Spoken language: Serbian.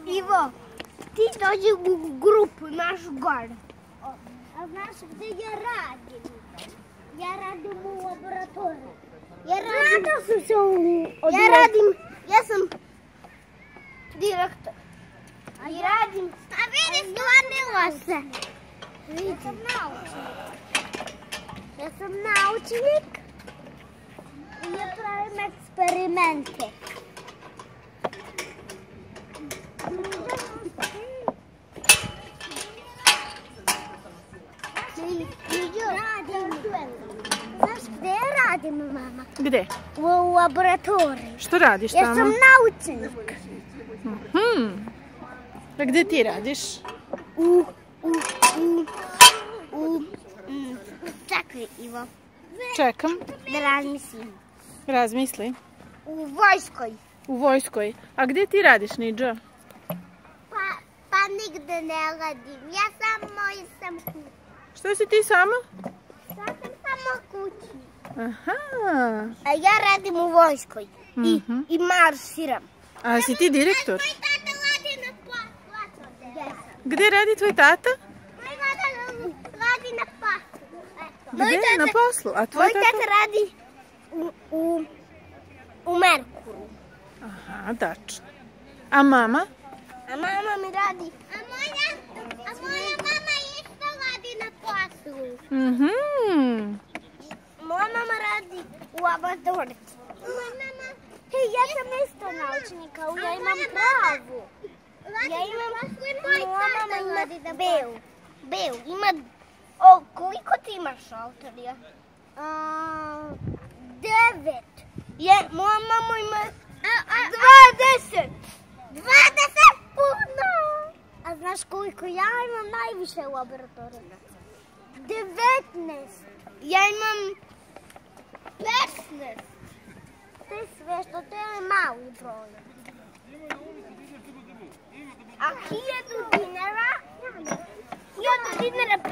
Ivo, ti dođi u grupu naš gore. A znaš gdje ja radim? Ja radim u laboratoriju. Ja sam direktor. I radim. A vidi, stvarnila se. Ja sam naučnik. Ja sam naučnik i ja pravim eksperimente. Znaš gdje ja radim, mama? Gdje? U laboratoriji. Što radiš tamo? Ja sam naučnik. A gdje ti radiš? Čekaj, Ivo. Čekam. Da razmislim. Razmisli. U vojskoj. U vojskoj. A gdje ti radiš, Niđo? Pa nigde ne radim. Ja sam kući. Što si ti sama? Ja sam samo kući. Aha. A ja radim u vojskoj. I marširam. A si ti direktor? Moj tata radi na poslu. Gdje radi tvoj tata? Moj tata radi na poslu. Gdje? Na poslu? A tvoj Moj tata radi u Merkuru. Aha, tačno. A mama? A mama mi radi. A moja mama isto radi na poslu. Moja mama radi u laboratoriji. Hej, ja sam isto naučnika, ja imam pravu. Ja imam, moja mama ima Beu. Ima, koliko ti imaš autorija? 9. Moja mama ima 20. 20 puno! A znaš koliko ja imam najviše u laboratoriji? 19. Ja imam 15. To je sve što to je mali broj. A 1000 dinara? 1000 dinara 15.